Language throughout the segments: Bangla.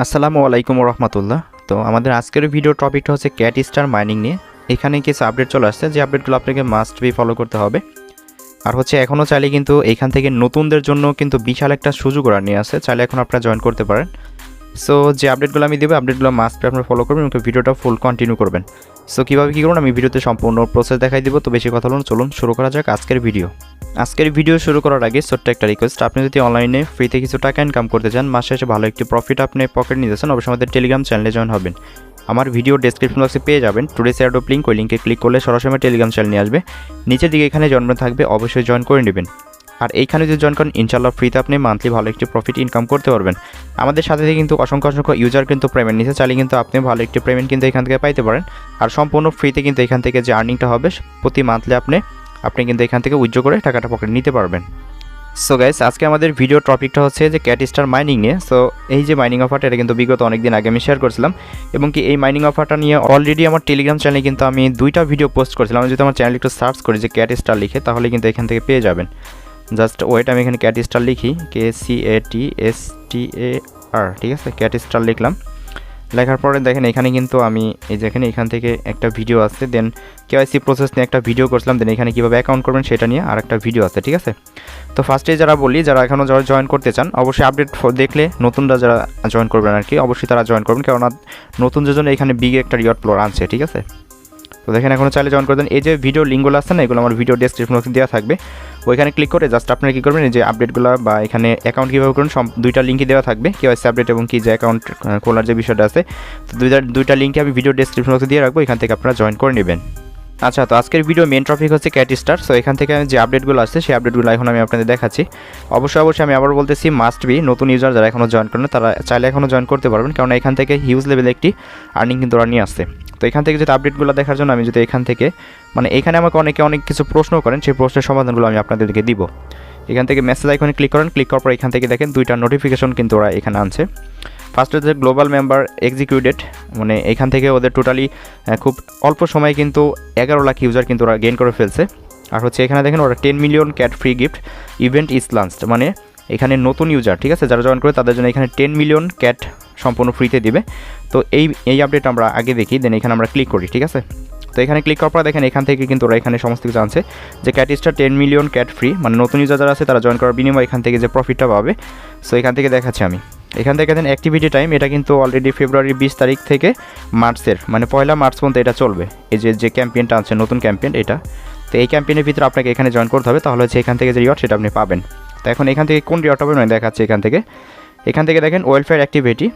আসসালামু আলাইকুম রহমতুল্লাহ। তো আমাদের আজকের ভিডিও টপিকটা হচ্ছে ক্যাটস্টার মাইনিং নিয়ে। এখানে কিছু আপডেট চলে আসছে, যে আপডেটগুলো আপনাকে মাস্ট বি ফলো করতে হবে। আর হচ্ছে এখনও চাইলে কিন্তু এখান থেকে নতুনদের জন্য কিন্তু বিশাল একটা সুযোগ ওরা নিয়ে আসে, চাইলে এখন আপনারা জয়েন করতে পারেন। সো যে আপডেটগুলো আমি দেবো, আপডেটগুলো মাস্ট বি আপনারা ফলো করবেন এবং ভিডিওটা ফুল কন্টিনিউ করবেন। সো কীভাবে কী করুন আমি ভিডিওতে সম্পূর্ণ প্রসেস দেখাই দিব। তো বেশি কথা বলুন, চলুন শুরু করা যাক আজকের ভিডিও। আজকের ভিডিও শুরু করার আগে ছোট্ট একটা রিকোয়েস্ট, আপনি যদি অনলাইনে ফ্রিতে কিছু টাকা ইনকাম করতে চান, মাসে শেষে ভালো একটি প্রফিট আপনি পকেট নিতে চান, অবশ্যই আমাদের টেলিগ্রাম চ্যানেলে জয়েন হবেন। আমার ভিডিও ডেসক্রিপশন বক্সে পেয়ে যাবেন টুডেস এয়ারড্রপ লিঙ্ক, ওই লিঙ্কে ক্লিক করলে সরাসরি আমার টেলিগ্রাম চ্যানেল নিয়ে আসবে। নিচের দিকে এখানে জয়েন থাকবে, অবশ্যই জয়েন করে নেবেন। আর এইখানে যদি জয়েন করেন ইনশাআল্লাহ ফ্রিতে আপনি মান্থলি ভালো একটি প্রফিট ইনকাম করতে পারবেন। আমাদের সাথে থেকে কিন্তু অসংখ্য ইউজার কিন্তু পেমেন্ট নিতে চাইলে কিন্তু আপনি ভালো একটি পেমেন্ট কিন্তু এখান থেকে পাইতে পারেন। আর সম্পূর্ণ ফ্রিতে কিন্তু এখান থেকে যে আর্নিংটা হবে প্রতি মান্থলি আপনি কিন্তু এখান থেকে উইথড্র করে টাকাটা পকেট নিতে পারবেন। সো গাইস, আজকে আমাদের ভিডিও টপিকটা হচ্ছে যে ক্যাটস্টার মাইনিং নিয়ে। সো এই যে মাইনিং অফারটা, এটা কিন্তু বিগত অনেক দিন আগে আমি শেয়ার করেছিলাম, এবং কি এই মাইনিং অফারটা নিয়ে অলরেডি আমার টেলিগ্রাম চ্যানেলে কিন্তু আমি 2টা ভিডিও পোস্ট করেছিলাম। আমি যদি আমার চ্যানেল একটু সার্চ করি যে ক্যাটস্টার লিখে, তাহলে কিন্তু এখান থেকে পেয়ে যাবেন। জাস্ট ওয়েট, আমি এখানে ক্যাটস্টার লিখি, KCATSTAR, ঠিক আছে, ক্যাটস্টার লিখলাম। লেখার পরে দেখেন এখানে কিন্তু আমি এই যে এখান থেকে একটা ভিডিও আছে, দেন KYC প্রসেস নিয়ে একটা ভিডিও করছিলাম, দেন এখানে কীভাবে অ্যাকাউন্ট করবেন সেটা নিয়ে আর একটা ভিডিও আছে, ঠিক আছে। তো ফার্স্টে যারা এখনও জয়েন করতে চান, অবশ্যই আপডেট দেখলে নতুনরা যারা জয়েন করবেন আর কি, অবশ্যই তারা জয়েন করবেন, কেননা নতুনদের জন্য এখানে বিগ একটা রিওয়ার্ড ফ্লোর আনছে, ঠিক আছে। তো দেখেন এখনও চাইলে জয়েন করে দেন। এই যে ভিডিও লিঙ্কগুলো আছে না, এগুলো আমার ভিডিও ডেসক্রিপশন বক্সে দেওয়া থাকবে, ওইখানে ক্লিক করে জাস্ট আপনারা কী করবেন, এই যে আপডেটগুলো বা এখানে অ্যাকাউন্ট কীভাবে করুন, 2টা লিঙ্কই দেওয়া থাকবে, KYC আপডেট এবং কি যে অ্যাকাউন্ট খোলার যে বিষয়টা আছে। তো দুইটা লিঙ্কে আমি ভিডিও ডেসক্রিপশন বক্সে দিয়ে রাখবো, এখান থেকে আপনারা জয়েন করে নেবেন। আচ্ছা, তো আজকের ভিডিও মেন টপিক হচ্ছে ক্যাটস্টার। সো এখান থেকে যে আপডেটগুলো আসছে সেই আপডেটগুলো এখন আমি আপনাদের দেখাচ্ছি। অবশ্যই আমি আবার বলতেছি, মাস্ট বি নতুন ইউজার যারা এখনও জয়েন করেন তারা চাইলে এখনও জয়েন করতে পারবেন, কারণ এখান থেকে হিউজ লেভেলে একটি আর্নিং কিন্তু ওরা নিয়ে আসছে। তো এখান থেকে যদি আপডেটগুলো দেখার জন্য আমি যদি এখান থেকে এখানে আমাকে অনেক কিছু প্রশ্ন করেন, সেই প্রশ্নের সমাধানগুলো আমি আপনাদেরকে দিব। এখান থেকে মেসেজ আইকনে ক্লিক করেন, ক্লিক করার পর এখান থেকে দেখেন 2টা নোটিফিকেশন কিন্তু ওরা এখানে আনছে। ফার্স্ট হচ্ছে গ্লোবাল মেম্বার এক্সিকিউটেড, এখান থেকে ওদের টোটালি খুব অল্প সময়ে কিন্তু 11 লাখ ইউজার কিন্তু ওরা গেইন করে ফেলছে। আর হচ্ছে এখানে দেখেন ওরা 10 million cat free gift event is launched, এখানে নতুন ইউজার, ঠিক আছে, যারা জয়েন করে তাদের জন্য এখানে 10 মিলিয়ন ক্যাট সম্পূর্ণ ফ্রিতে দিবে। তো এই আপডেট আমরা আগে দেখি, দেন এখানে আমরা ক্লিক করি, ঠিক আছে। তো এখানে ক্লিক করার পর দেখেন এখান থেকে কিন্তু ওরা এখানে সমস্ত কিছু আনছে, যে ক্যাটস্টার 10 মিলিয়ন ক্যাট ফ্রি, নতুন ইউজার যারা আছে তারা জয়েন করার বিনিময়ে এখান থেকে যে প্রফিটটা পাবে। সো এখান থেকে দেখাচ্ছি আমি, এখান থেকে দেন অ্যাক্টিভিটি টাইম, এটা কিন্তু অলরেডি ফেব্রুয়ারি 20 তারিখ থেকে মার্চের 1 মার্চ পর্যন্ত এটা চলবে। এই যে ক্যাম্পেইনটা আছে, নতুন ক্যাম্পেইন এটা। তো এই ক্যাম্পেইনের ভিতরে আপনাকে এখানে জয়েন করতে হবে, তাহলে হচ্ছে এখান থেকে যে রিওয়ার্ড সেটা আপনি পাবেন। তো এখন এখান থেকে কোন রিওয়ার্ড পাবেন দেখাচ্ছে। এখান থেকে দেখেন ওয়েলফেয়ার অ্যাক্টিভিটি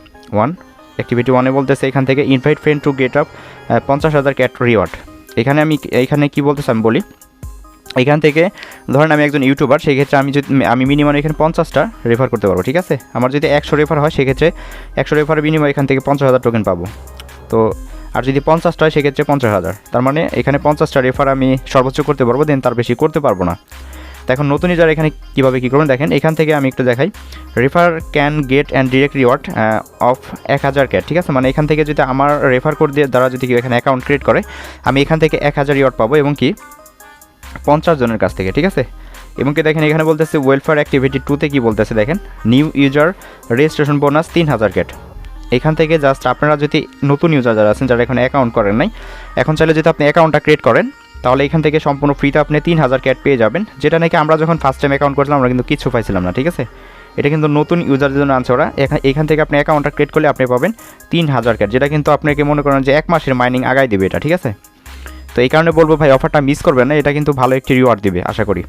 1 বলতেছে এখান থেকে invite friend to get up 50,000 cat reward. এখানে কি বলতেছে আমি বলি, এখান থেকে ধরেন আমি একজন ইউটিউবার, সেই ক্ষেত্রে আমি মিনিমাম এখানে 50টা রেফার করতে পারবো, ঠিক আছে। আমার যদি 100 রেফার হয়, সেক্ষেত্রে 100 রেফারের বিনিময়ে এখান থেকে 50,000 টোকেন পাবো। তো আর যদি 50টা হয় সেক্ষেত্রে 50,000, তার এখানে 50টা রেফার আমি সর্বোচ্চ করতে পারবো, দেন তার বেশি করতে পারবো না। তো এখন নতুন ইউজার এখানে কীভাবে কী করবেন দেখেন, এখান থেকে আমি একটু দেখাই, refer can get and direct reward of 1000 cat, ঠিক আছে। এখান থেকে যদি আমার রেফার কোড দিয়ে দ্বারা যদি কেউ এখানে অ্যাকাউন্ট ক্রিয়েট করে, আমি এখান থেকে 1000 রিওয়ার্ড পাবো, এবং কি 50 জনের কাছ থেকে, ঠিক আছে। এবং কি দেখেন এখানে বলতেছে ওয়েলফেয়ার অ্যাক্টিভিটি 2তে কী বলতেছে দেখেন, new user registration bonus 3000 cat. এখান থেকে জাস্ট আপনারা যদি নতুন ইউজার যারা আছেন, যারা এখন অ্যাকাউন্ট করেন নাই, এখন চাইলে যদি আপনি অ্যাকাউন্টটা ক্রিয়েট করেন, তাহলে এখান থেকে সম্পূর্ণ ফ্রিতে আপনি 3000 ক্যাট পেয়ে যাবেন, যেটা নাকি আমরা যখন ফার্স্ট টাইম অ্যাকাউন্ট করেছিলাম আমরা কিন্তু কিছু পাইছিলাম না, ঠিক আছে। এটা কিন্তু নতুন ইউজারদের জন্য আনছে ওরা। এখান থেকে আপনি অ্যাকাউন্টটা ক্রিয়েট করলে আপনি পাবেন 3000 ক্যাট, যেটা কিন্তু আপনাকে মনে করেন যে 1 মাসের মাইনিং আগায় দেবে এটা, ঠিক আছে। তো এই কারণে বলবো ভাই, অফারটা মিস করবেন না, এটা কিন্তু ভালো একটি রিওয়ার্ড দিবে আশা করি।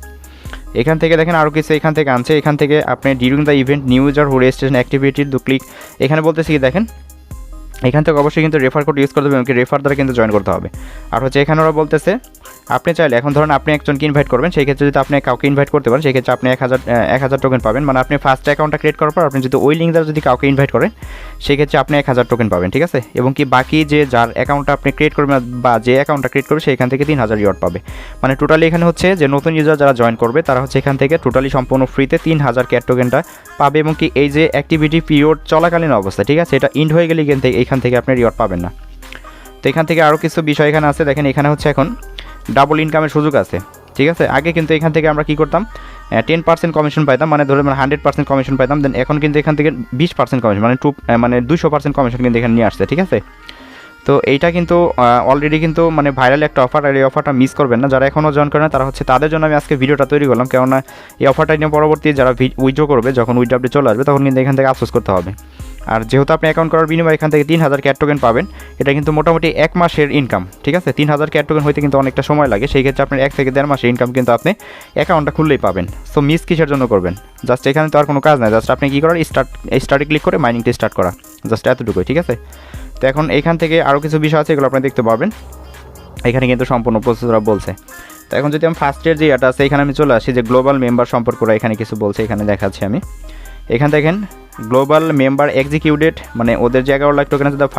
এখান থেকে দেখেন আরও কিছু এখান থেকে আনছে, এখান থেকে আপনি during the event new user who registration activity to click, এখানে বলতেছি কি দেখেন, এখান থেকে অবশ্যই কিন্তু রেফার কোড ইউজ করতে হবে, এবং রেফার দ্বারা কিন্তু জয়েন করতে হবে। আর হচ্ছে এখানে ওরা বলতেছে আপনি চাইলে এখন ধরেন আপনি একজনকে ইনভাইট করবেন, সেই ক্ষেত্রে যদি আপনি কাউকে ইনভাইট করতে পারেন, সেই ক্ষেত্রে আপনি 1000 টোকেন পাবেন। আপনি ফার্স্ট অ্যাকাউন্টটা ক্রিয়েট করার পর আপনি যদি ওই লিঙ্ক দ্বারা যদি কাউকে ইনভাইট করেন, সেই ক্ষেত্রে আপনি 1000 টোকেন পাবেন, ঠিক আছে। এবং কি বাকি যার অ্যাকাউন্টটা আপনি ক্রিয়েট করবেন বা যে অ্যাকাউন্টটা ক্রিয়েট করবে, সেখান থেকে 3000 রিওয়ার্ড পাবে। টোটালি এখানে হচ্ছে যে নতুন ইউজার যারা জয়েন করবে তারা হচ্ছে এখান থেকে টোটালি সম্পূর্ণ ফ্রিতে 3000 ক্যাট টোকেনটা পাবে, এবং কি এই যে অ্যাক্টিভিটি পিরিয়ড চলাকালীন অবস্থা, ঠিক আছে, এটা ইন্ড হয়ে গেলে এখান থেকে আপনি রিওয়ার্ড পাবেন না। তো এখান থেকে আরও কিছু বিষয় এখানে আছে দেখেন, এখানে হচ্ছে এখন ডাবল ইনকামের সুযোগ আছে। ঠিক আছে। আগে কিন্তু এখান থেকে আমরা কী করতাম 10% কমিশন পাইতাম, মানে ধরে 100% কমিশন পাইতাম, দেন এখন কিন্তু এখান থেকে 20% কমিশন মানে 200% কমিশন কিন্তু এখানে নিয়ে আসছে, ঠিক আছে। তো এইটা কিন্তু অলরেডি কিন্তু মানে ভাইরাল একটা অফার, আর এই অফারটা মিস করবেন না। যারা এখনও জয়েন করেন তারা হচ্ছে তাদের জন্য আমি আজকে ভিডিওটা তৈরি করলাম, কেননা এই অফারটা নিয়ে পরবর্তী যারা উইথড্র করবে, যখন উইথড্র চলে আসবে তখন কিন্তু এখান থেকে আফসোস করতে হবে। আর যেহেতু আপনি অ্যাকাউন্ট করার বিনিময়ে এখান থেকে 3000 ক্যাট টোকেন পাবেন, এটা কিন্তু মোটামুটি 1 মাসের ইনকাম, ঠিক আছে। 3000 ক্যাট টোকেন হইতে কিন্তু অনেকটা সময় লাগে, সেই ক্ষেত্রে আপনার 1 থেকে 1.5 মাসের ইনকাম কিন্তু আপনি অ্যাকাউন্টটা খুললেই পাবেন। সো মিস কিসের জন্য করবেন? জাস্ট এখানে তো আর কোনো কাজ নাই, জাস্ট আপনি কী করার স্টার্টে ক্লিক করে মাইনিংটা স্টার্ট করা, জাস্ট এতটুকুই, ঠিক আছে। তো এখন এখান থেকে আরও কিছু বিষয় আছে, এগুলো আপনি দেখতে পারবেন। এখানে কিন্তু সম্পূর্ণ প্রসেসরা বলছে। তো এখন যদি আমি ফার্স্টের যে এটা আছে এখানে আমি চলে আসি, যে গ্লোবাল মেম্বার সম্পর্করা এখানে কিছু বলছে, এখানে দেখাচ্ছি আমি। এখান দেখেন গ্লোবাল মেম্বার এক্সিকিউটেড, মানে ওদের যে 11 লাখ টোকেন আছে, the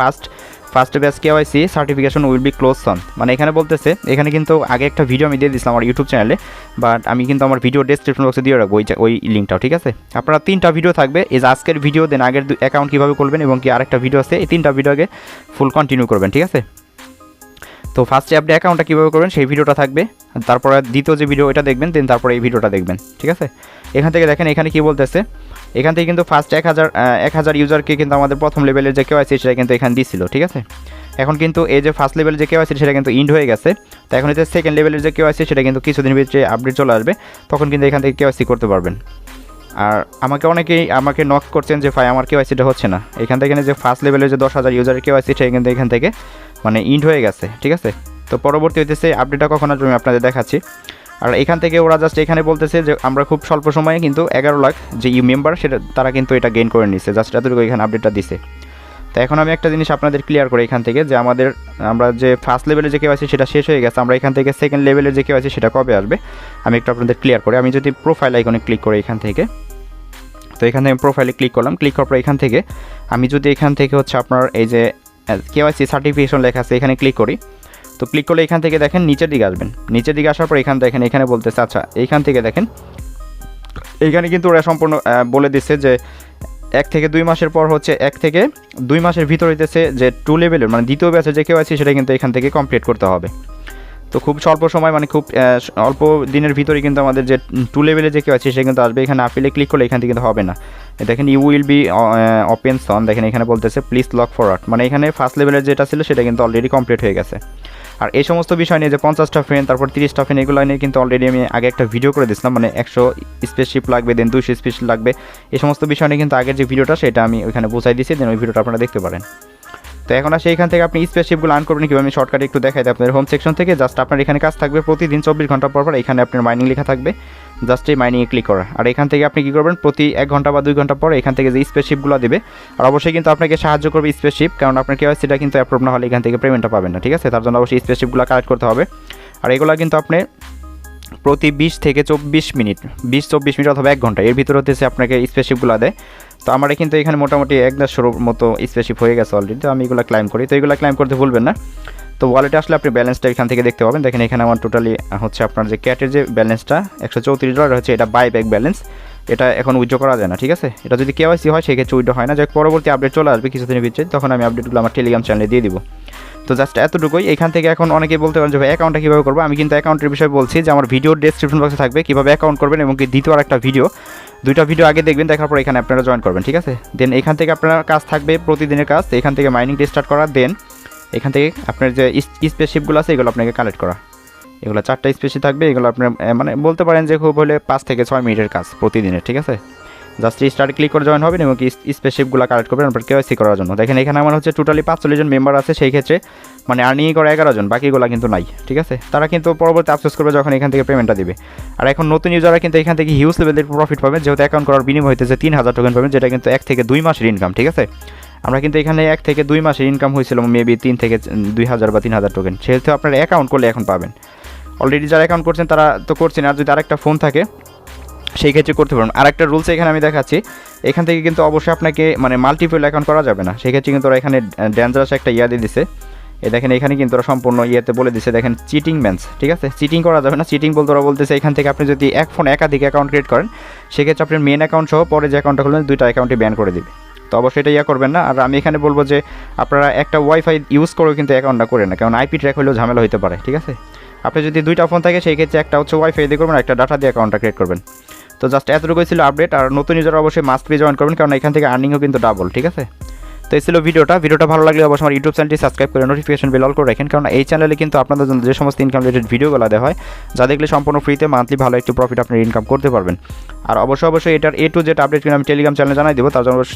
first batch KYC certification will be close soon. মানে এখানে বলতেছে, এখানে কিন্তু আগে একটা ভিডিও আমি দিয়ে দিয়েছিলাম আমার ইউটিউব চ্যানেলে, বাট আমি কিন্তু আমার ভিডিও ডেসক্রিপশন বক্সে দিয়ে রাখবো ওই লিঙ্কটাও, ঠিক আছে। আপনারা 3টা ভিডিও থাকবে, এই যে আজকের ভিডিও, দেন আগের অ্যাকাউন্ট কীভাবে করবেন, এবং কি আরেকটা ভিডিও আছে, এই 3টা ভিডিও আগে ফুল কন্টিনিউ করবেন, ঠিক আছে। তো ফার্স্টে আপনি অ্যাকাউন্টটা কীভাবে করবেন সেই ভিডিওটা থাকবে, তারপরে দ্বিতীয় যে ভিডিও এটা দেখবেন, দেন তারপরে এই ভিডিওটা দেখবেন, ঠিক আছে। এখান থেকে দেখেন এখানে কী বলতেছে, এখান থেকে কিন্তু ফার্স্ট 1000 ইউজারকে কিন্তু আমাদের প্রথম লেভেলের যে কেওয়াইসি সেটা কিন্তু এখানে দিছিল, ঠিক আছে। এখন কিন্তু এই যে ফার্স্ট লেভেলের যে কেওয়াইসি সেটা কিন্তু ইন্ড হয়ে গেছে। তো এখন যে সেকেন্ড লেভেলের যে কেওয়াইসি সেটা কিন্তু কিছুদিনের ভিতরে আপডেট চলে আসবে, তখন কিন্তু এখান থেকে কেওয়াইসি করতে পারবেন। আর অনেকেই আমাকে নক করছেন যে ভাই আমার কেওয়াইসিটা হচ্ছে না, এখান থেকে যে ফার্স্ট লেভেলের যে 10,000 ইউজারের কেওয়াইসি সেটা কিন্তু এখান থেকে মানে ইন্ড হয়ে গেছে, ঠিক আছে। তো পরবর্তী হইতেছে আপডেটটা কখন আসবে আমি আপনাদের দেখাচ্ছি। আর এখান থেকে ওরা জাস্ট এখানে বলতেছে যে আমরা খুব স্বল্প সময়ে কিন্তু 11 লাখ যে মেম্বার সেটা তারা কিন্তু এটা গেইন করে নিচ্ছে, জাস্ট এতটুকু এখানে আপডেটটা দিছে। তো এখন আমি একটা জিনিস আপনাদের ক্লিয়ার করি এখান থেকে, যে আমরা যে ফার্স্ট লেভেলের যে কেওয়াইসি সেটা শেষ হয়ে গেছে, আমরা এখান থেকে সেকেন্ড লেভেলের যে কেওয়াইসি সেটা কবে আসবে আমি একটু আপনাদের ক্লিয়ার করি। আমি যদি প্রোফাইল আইকনে ক্লিক করি এখান থেকে, তো এখান থেকে আমি প্রোফাইলে ক্লিক করলাম, ক্লিক করার পর এখান থেকে আমি যদি এখান থেকে হচ্ছে আপনার এই যে কেওয়াইসি সার্টিফিকেশন লেখা আছে এখানে ক্লিক করি, তো ক্লিক করলে এখান থেকে দেখেন নিচের দিকে আসবেন, নিচের দিকে আসার পর এখান দেখেন এখানে বলতেছে, আচ্ছা এইখান থেকে দেখেন এইখানে কিন্তু ওরা সম্পূর্ণ বলে দিচ্ছে যে 1 থেকে 2 মাসের পর হচ্ছে 1 থেকে 2 মাসের ভিতর হইতেছে যে 2 লেভেলের মানে দ্বিতীয় ব্যাচের যে কেওয়াইসি সেটা কিন্তু এখান থেকে কমপ্লিট করতে হবে। তো খুব স্বল্প সময় মানে খুব অল্প দিনের ভিতরেই কিন্তু আমাদের যে 2 লেভেলের যে কেওয়াইসি সেটা কিন্তু আসবে। এখানে আপিলে ক্লিক করলে এখান থেকে কিন্তু হবে না, দেখেন ইউ উইল বি ওপেন সন, দেখেন এখানে বলতেছে প্লিজ লক ফরওয়ার্ড, মানে এখানে ফার্স্ট লেভেলের যেটা ছিল সেটা কিন্তু অলরেডি কমপ্লিট হয়ে গেছে। আর এই সমস্ত বিষয় নিয়ে যে 50টা ফ্রেন্ড তারপর 30টা ফ্রেন্ড এগুলো নিয়ে কিন্তু অলরেডি আমি আগে একটা ভিডিও করে দিয়েছিলাম, মানে 100 স্পেসশিপ লাগবে, দেন 200 স্পেসশিপ লাগবে, এই সমস্ত বিষয় নিয়ে কিন্তু আগের যে ভিডিওটা সেটা আমি ওইখানে বোঝাই দিয়েছি, দেন ওই ভিডিওটা আপনারা দেখতে পারেন। তো এখন আসে এখান থেকে আপনি স্পেসশিপগুলো আর্ন করবেন কীভাবে আমি শর্টকাটে একটু দেখাই দিই আপনাদের হোম সেকশন থেকে। জাস্ট আপনার এখানে কাজ থাকবে প্রতিদিন 24 ঘন্টা পর এখানে আপনার মাইনিং লেখা থাকবে, জাস্ট এই মাইনিংয়ে ক্লিক করা। আর এখান থেকে আপনি কী করবেন, প্রতি 1 ঘন্টা বা 2 ঘন্টা পর এখান থেকে যে স্পেসশিপগুলো দেবে, আর অবশ্যই কিন্তু আপনাকে সাহায্য করবে স্পেসশিপ, কারণ আপনার কেওয়াইসিটা কিন্তু অ্যাপ্রুভ না হলে এখান থেকে পেমেন্টটা পাবেন না, ঠিক আছে। তার জন্য অবশ্যই স্পেসশিপগুলো কালেক্ট করতে হবে। আর এগুলো কিন্তু আপনি প্রতি 20 থেকে 24 মিনিট 20-24 মিনিট অথবা 1 ঘন্টা এর ভিতরে হতেছে আপনাকে স্পেসশিপগুলো দেয়। তো আমার কিন্তু এখানে মোটামুটি 1-1.5 মতো স্পেসশিপ হয়ে গেছে অলরেডি, তো আমি এগুলো ক্লাইম করি। তো এগুলো ক্লাইম করতে ভুলবেন না। তো ওয়ালেটে আসলে আপনি ব্যালেন্সটা এখান থেকে দেখতে পাবেন, দেখেন এখানে আমার টোটালি হচ্ছে আপনার যে ক্যাটের যে ব্যালেন্সটা $134 হচ্ছে, এটা বাইব্যাক ব্যালেন্স, এটা এখন উইথড্র করা যায় না, ঠিক আছে। এটা যদি কেওয়াইসি হয় সেক্ষেত্রে উইথড্র হয় না, যাক পরবর্তী আপডেট চলে আসবে কিছুদিনের ভিতরে, তখন আমি আপডেটগুলো আমার টেলিগ্রাম চ্যানেলে দিয়ে দিব। তো জাস্ট এতটুকুই। এখান থেকে এখন অনেকেই বলতে পারেন যে ভাই অ্যাকাউন্টটা কীভাবে করবো, আমি কিন্তু অ্যাকাউন্টের বিষয়ে বলছি যে আমার ভিডিওর ডেসক্রিপশন বক্সে থাকবে কীভাবে অ্যাকাউন্ট করবেন, এবং কি দ্বিতীয় আর একটা ভিডিও, 2টা ভিডিও আগে দেখবেন, দেখার পর এখানে আপনারা জয়েন করবেন, ঠিক আছে। দেন এখান থেকে আপনার কাজ থাকবে প্রতিদিনের কাজ, এখান থেকে মাইনিংটা স্টার্ট করা, দেন এখান থেকে আপনার যে স্পেসশিপগুলো আছে এগুলো আপনাকে কালেক্ট করা, এগুলো 4টা স্পেসশিপ থাকবে, এগুলো আপনার মানে বলতে পারেন যে খুব হলে 5 থেকে 6 মিনিটের কাজ প্রতিদিনের, ঠিক আছে। জাস্ট স্টার্ট ক্লিক করে জয়েন হবেন এবং স্পেসশিপগুলো কালেক্ট করবেন আপনার কেওয়াইসি করার জন্য। দেখেন এখানে আমার হচ্ছে টোটালি 45 জন মেম্বার আছে, সেই ক্ষেত্রে মানে আর্নিং করে 11 জন, বাকিগুলো কিন্তু নাই, ঠিক আছে। তারা কিন্তু পরবর্তী আফসোস করবে যখন এখান থেকে পেমেন্টটা দিবে। আর এখন নতুন ইউজাররা কিন্তু এখান থেকে হিউজ লেভেলের প্রফিট পাবেন, যেহেতু অ্যাকাউন্ট করার বিনিময় হইতেছে 3000 টোকেন পাবেন, যেটা কিন্তু 1 থেকে 2 মাসের ইনকাম, ঠিক আছে। আমরা কিন্তু এখানে 1 থেকে 2 মাসের ইনকাম হয়েছিল মেবি 3 থেকে 2000 বা 3000 টোকেন, সেহেতু আপনার অ্যাকাউন্ট করলে এখন পাবেন। অলরেডি যারা অ্যাকাউন্ট করছেন তারা তো করছেন, আর যদি আরেকটা ফোন থাকে সেই ক্ষেত্রে করতে পারবেন। আরেকটা রুলস এখানে আমি দেখাচ্ছি, এখান থেকে কিন্তু অবশ্যই আপনাকে মানে মাল্টিপল অ্যাকাউন্ট করা যাবে না, সেই ক্ষেত্রে কিন্তু ওরা এখানে ডেঞ্জারাস একটা দিয়ে দিছে। দেখেন এখানে কিন্তু ওরা সম্পূর্ণ বলে দিছে, দেখেন চিটিং ম্যানস, ঠিক আছে। চিটিং করা যাবে না, চিটিং বলতে ওরা বলতেছে এখান থেকে আপনি যদি এক ফোন একাধিক অ্যাকাউন্ট ক্রিয়েট করেন সেক্ষেত্রে আপনার মেন অ্যাকাউন্ট সহ পরে যে অ্যাকাউন্টটা খুলবেন 2টা অ্যাকাউন্টে ব্যান করে দিবে। তো অবশ্যই এটা করবেন না। আর আমি এখানে বলবো যে আপনারা একটা ওয়াইফাই ইউজ করেও কিন্তু অ্যাকাউন্টটা করেন না, কারণ আইপি ট্র্যাক হলেও ঝামেলা হতে পারে, ঠিক আছে। আপনি যদি 2টা ফোন থাকে সেই ক্ষেত্রে একটা হচ্ছে ওয়াইফাই দিয়ে করবেন, একটা ডাটা দিয়ে অ্যাকাউন্টটা ক্রিয়েট করবেন। তো জাস্ট এতটুকুই ছিল আপডেট। আর নতুন ইউজার অবশ্যই মাস্ট বি জয়েন করবেন, কারণ এখান থেকে আর্নিংও কিন্তু ডাবল, ঠিক আছে। তো এই ছিল ভিডিওটা ভালো লাগলে অবশ্যই আমার ইউটিউব চ্যানেলটি সাবস্ক্রাইব করে নোটিফিকেশন বেল অল করে রাখেন, কারণ এই চ্যানেলে কিন্তু আপনাদের জন্য যে সমস্ত ইনকাম রিলেটেড ভিডিওগুলো দেওয়া হয়, যা দেখলে সম্পূর্ণ ফ্রিতে মান্থলি ভালো একটু প্রফিট আপনি ইনকাম করতে পারবেন। আর অবশ্যই এটার A to Z আপডেট কিন্তু আমি টেলিগ্রাম চ্যানেলে জানাই দেবো,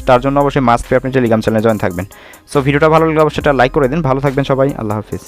তার জন্য অবশ্যই মাস্ট বি আপনি টেলিগ্রাম চ্যানেলে জয়েন থাকবেন। সো ভিডিওটা ভালো লাগলে অবশ্যই এটা লাইক করে দিন। ভালো থাকবেন সবাই, আল্লাহ হাফিজ।